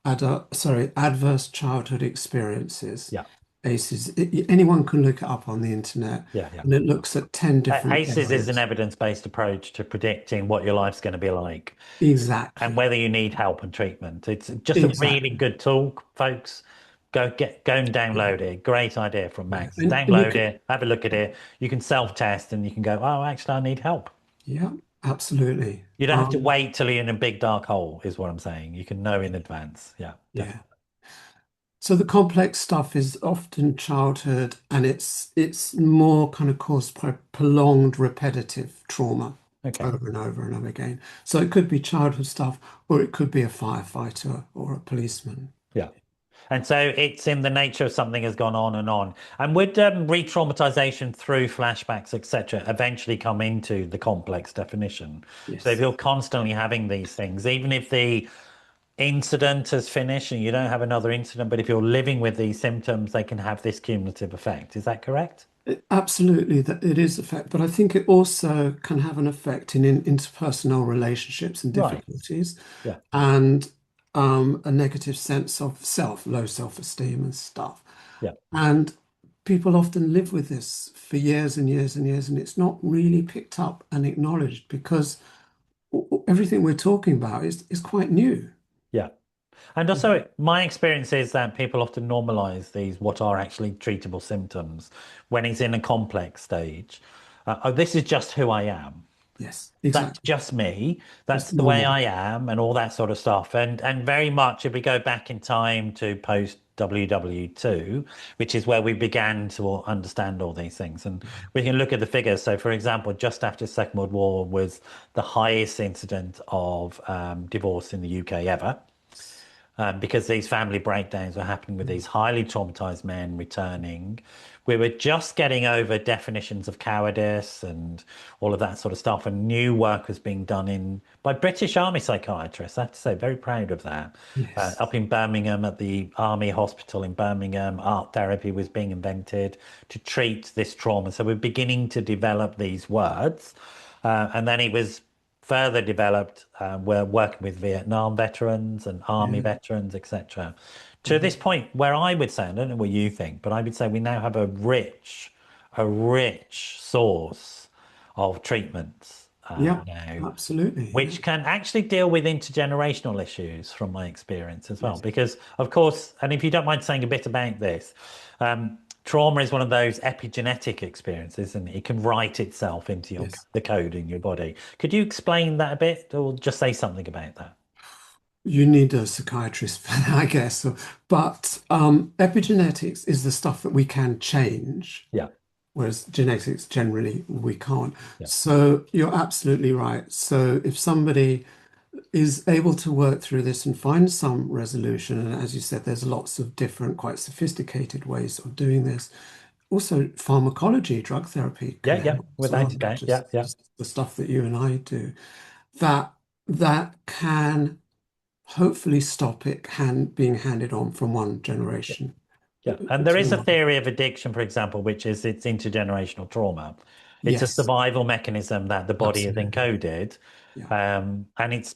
adverse childhood experiences. yeah, ACEs, anyone can look it up on the internet, yeah, yeah. and it looks at 10 different ACEs is an areas. evidence-based approach to predicting what your life's going to be like and Exactly. whether you need help and treatment. It's just a really Exactly. good tool, folks. Go and Yeah. download it. Great idea from Yeah. Max. And you Download can, it, have a look at it. You can self-test and you can go, oh, actually, I need help. yeah, absolutely. You don't have to wait till you're in a big dark hole, is what I'm saying. You can know in advance. Yeah, Yeah. definitely. So the complex stuff is often childhood, and it's more kind of caused by prolonged repetitive trauma Okay. over and over and over again. So it could be childhood stuff, or it could be a firefighter or a policeman. Yeah. And so it's in the nature of something has gone on and on. And would re-traumatization through flashbacks, etc., eventually come into the complex definition? So if Yes. you're constantly having these things, even if the incident has finished and you don't have another incident, but if you're living with these symptoms, they can have this cumulative effect. Is that correct? Absolutely, that it is effect, but I think it also can have an effect in interpersonal relationships and Right. difficulties, Yeah. and a negative sense of self, low self-esteem and stuff. Yeah. And people often live with this for years and years and years, and it's not really picked up and acknowledged because everything we're talking about is quite new. Yeah. And also, my experience is that people often normalize these, what are actually treatable symptoms, when it's in a complex stage. Oh, this is just who I am. Yes, That's exactly. just me. Just That's the way normal. I am, and all that sort of stuff. And very much, if we go back in time to post WW2, which is where we began to understand all these things, and we can look at the figures. So, for example, just after the Second World War was the highest incident of divorce in the UK ever, because these family breakdowns were happening with these highly traumatized men returning. We were just getting over definitions of cowardice and all of that sort of stuff, and new work was being done in by British Army psychiatrists. I have to say, very proud of that. Yes. Up in Birmingham, at the Army Hospital in Birmingham, art therapy was being invented to treat this trauma. So we're beginning to develop these words, and then it was further developed. We're working with Vietnam veterans and Army Yeah. veterans, etc. To Mhm. this point, where I would say, I don't know what you think, but I would say we now have a rich source of treatments Yeah, now, absolutely. Yeah. which can actually deal with intergenerational issues from my experience as well. Yes. Because, of course, and if you don't mind saying a bit about this, trauma is one of those epigenetic experiences, and it can write itself into Yes. the code in your body. Could you explain that a bit, or just say something about that? You need a psychiatrist for that, I guess. But epigenetics is the stuff that we can change, Yeah, whereas genetics generally we can't. yeah, So you're absolutely right. So if somebody is able to work through this and find some resolution, and as you said, there's lots of different, quite sophisticated ways of doing this. Also, pharmacology, drug therapy can yeah, yeah. help as well, Without a not doubt, yeah, yeah, just the stuff that you and I do. That that can hopefully stop it being handed on from one yeah. generation Yeah, and there to is a another. theory of addiction, for example, which is it's intergenerational trauma. It's a Yes, survival mechanism that the body has absolutely. encoded, Yeah. and it's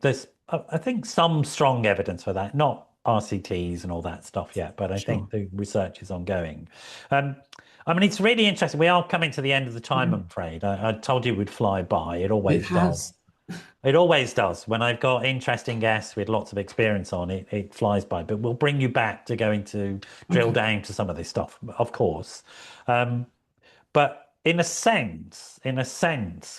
there's I think some strong evidence for that, not RCTs and all that stuff yet, but I think Sure. the research is ongoing. Um, I mean, it's really interesting. We are coming to the end of the time, Yeah. I'm afraid. I told you we'd fly by. It It always does. has. It always does. When I've got interesting guests with lots of experience on it, it flies by. But we'll bring you back to going to drill Okay. down to some of this stuff, of course. Um, but in a sense,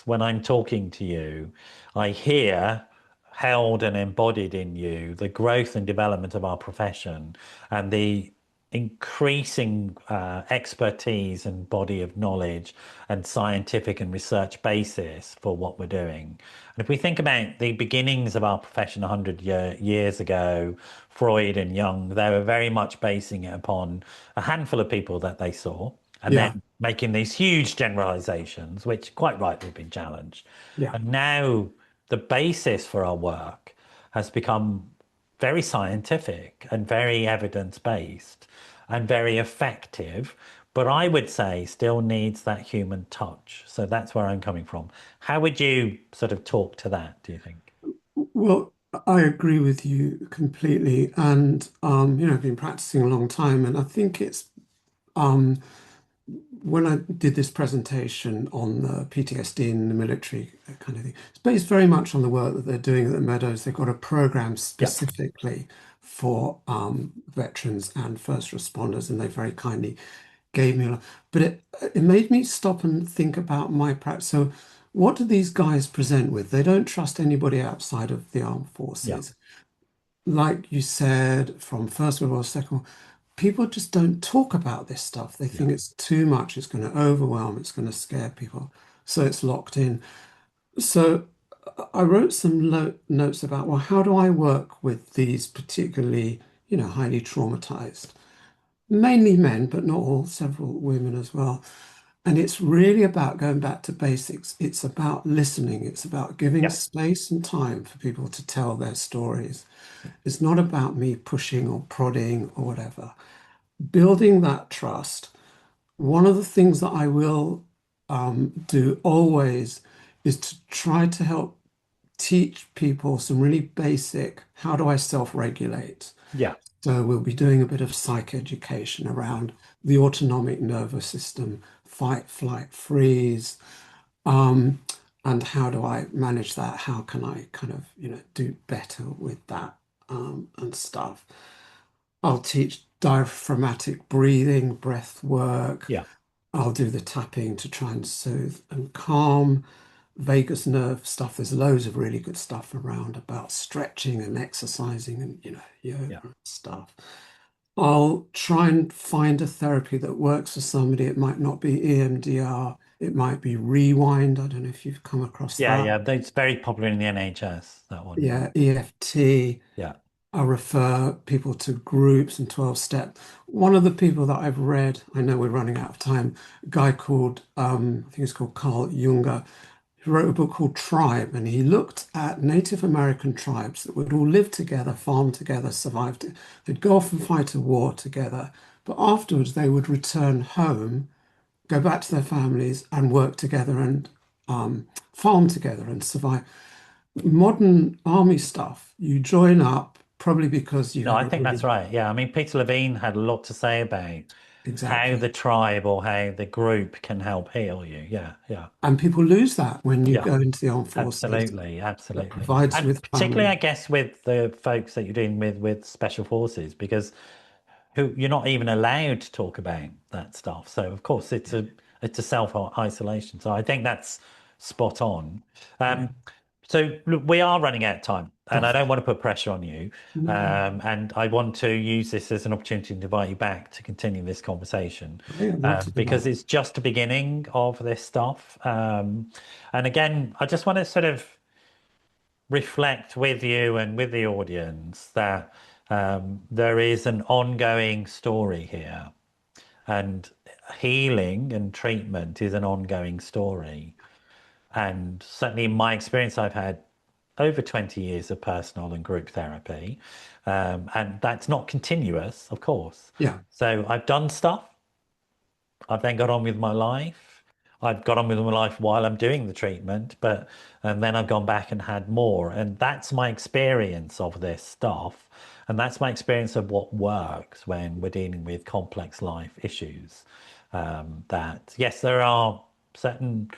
when I'm talking to you, I hear held and embodied in you the growth and development of our profession and the increasing expertise and body of knowledge and scientific and research basis for what we're doing. And if we think about the beginnings of our profession 100 years ago, Freud and Jung, they were very much basing it upon a handful of people that they saw and Yeah. then making these huge generalizations, which quite rightly have been challenged. Yeah. And now the basis for our work has become very scientific and very evidence-based and very effective, but I would say still needs that human touch. So that's where I'm coming from. How would you sort of talk to that, do you think? Well, I agree with you completely. And I've been practicing a long time, and I think it's um when I did this presentation on the PTSD in the military kind of thing, it's based very much on the work that they're doing at the Meadows. They've got a program Yeah, specifically for veterans and first responders, and they very kindly gave me a lot. But it made me stop and think about my practice. So, what do these guys present with? They don't trust anybody outside of the armed yeah, forces. Like you said, from First World War, Second World, people just don't talk about this stuff. They yeah, think it's too much, it's going to overwhelm, it's going to scare people. So it's locked in. So I wrote some notes about, well, how do I work with these particularly, highly traumatized, mainly men, but not all, several women as well. And it's really about going back to basics. It's about listening. It's about giving Yeah. space and time for people to tell their stories. It's not about me pushing or prodding or whatever. Building that trust. One of the things that I will do always is to try to help teach people some really basic, how do I self-regulate? Yeah. So we'll be doing a bit of psychoeducation around the autonomic nervous system, fight, flight, freeze, um, and how do I manage that? How can I kind of, do better with that and stuff. I'll teach diaphragmatic breathing, breath work. Yeah. I'll do the tapping to try and soothe and calm vagus nerve stuff. There's loads of really good stuff around about stretching and exercising and, yoga Yeah. and stuff. I'll try and find a therapy that works for somebody. It might not be EMDR, it might be rewind. I don't know if you've come across Yeah. that. Yeah. It's very popular in the NHS, that one. Yeah. Yeah, EFT. Yeah. I refer people to groups and 12 step. One of the people that I've read, I know we're running out of time, a guy called, I think it's called Carl Junger, he wrote a book called Tribe, and he looked at Native American tribes that would all live together, farm together, survive. They'd go off and fight a war together, but afterwards they would return home, go back to their families, and work together and farm together and survive. Modern army stuff, you join up probably because you No, have I a think that's really right. Yeah. I mean, Peter Levine had a lot to say about how exactly. the tribe or how the group can help heal you. Yeah. Yeah. And people lose that when you Yeah. go into the armed forces. Absolutely, That absolutely. provides And with particularly, I family. guess, with the folks that you're dealing with special forces, because who you're not even allowed to talk about that stuff. So of course it's a self-isolation. So I think that's spot on. Yeah. So look, we are running out of time, and I Gosh, don't want to put pressure on you. no. And I want to use this as an opportunity to invite you back to continue this conversation, I'd love to do because that. it's just the beginning of this stuff. And again, I just want to sort of reflect with you and with the audience that there is an ongoing story here, and healing and treatment is an ongoing story. And certainly in my experience, I've had over 20 years of personal and group therapy, and that's not continuous, of course. Yeah. So I've done stuff. I've then got on with my life. I've got on with my life while I'm doing the treatment, but and then I've gone back and had more. And that's my experience of this stuff. And that's my experience of what works when we're dealing with complex life issues. That, yes, there are certain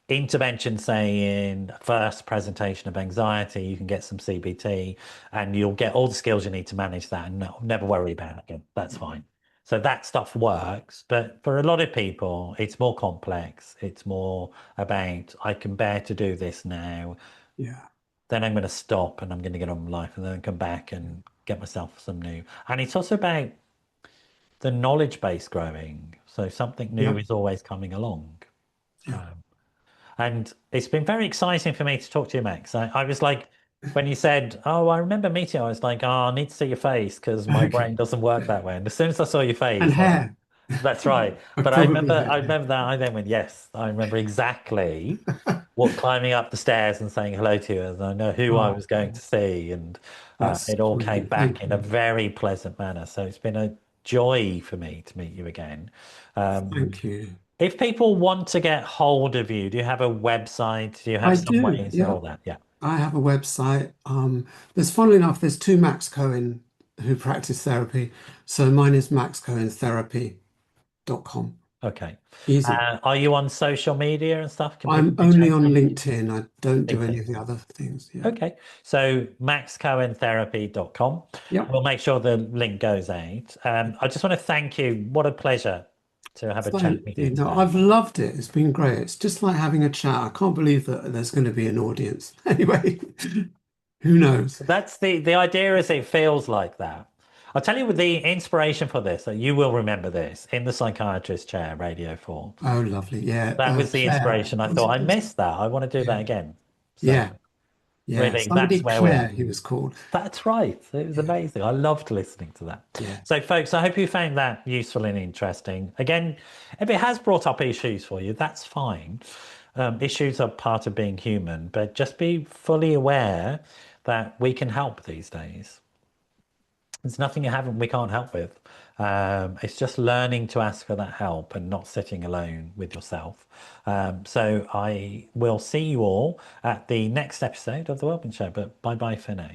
interventions, say in first presentation of anxiety, you can get some CBT and you'll get all the skills you need to manage that and never worry about it again. That's fine. So that stuff works, but for a lot of people, it's more complex. It's more about, I can bear to do this now. Yeah. Then I'm going to stop and I'm going to get on with life and then come back and get myself some new. And it's also about the knowledge base growing. So something new Yeah. is always coming along. Yeah. And it's been very exciting for me to talk to you, Max. I was like, when you said, "Oh, I remember meeting you," I was like, "Oh, I need to see your face because my brain Okay. doesn't work Yeah. that way." And as soon as I saw your And face, hair. that's right. I But probably I had hair. remember that. I then went, "Yes, I remember exactly what climbing up the stairs and saying hello to you, and I know who I was going to Oh, see, and that's it all came brilliant. back Thank in a you. very pleasant manner. So it's been a joy for me to meet you again. Um, Thank you. if people want to get hold of you, do you have a website? Do you have I some do. ways and Yeah. all that? Yeah. I have a website. Funnily enough, there's two Max Cohen who practice therapy. So mine is maxcohentherapy.com. Okay. Easy. Are you on social media and stuff? Can people I'm reach only out on to you? LinkedIn. I don't do any LinkedIn. of the other things. Yeah. Okay. So maxcohentherapy.com. Yep. We'll make sure the link goes out. I just want to thank you. What a pleasure to have a chat Thank with you you. No, today. I've loved it. It's been great. It's just like having a chat. I can't believe that there's going to be an audience. Anyway, who knows? That's the idea is it feels like that. I'll tell you with the inspiration for this, that you will remember this in the psychiatrist chair, Radio 4. Oh, lovely. Yeah. That was the Claire. inspiration. I Was thought, it? I missed that. I want to do Yeah. that again. So Yeah. Yeah, Really, that's somebody where we are. Claire, he was called. That's right. It was Yeah, amazing. I loved listening to that. yeah. So, folks, I hope you found that useful and interesting. Again, if it has brought up issues for you, that's fine. Issues are part of being human, but just be fully aware that we can help these days. There's nothing we can't help with. It's just learning to ask for that help and not sitting alone with yourself. So I will see you all at the next episode of the Wellbeing Show, but bye bye for now.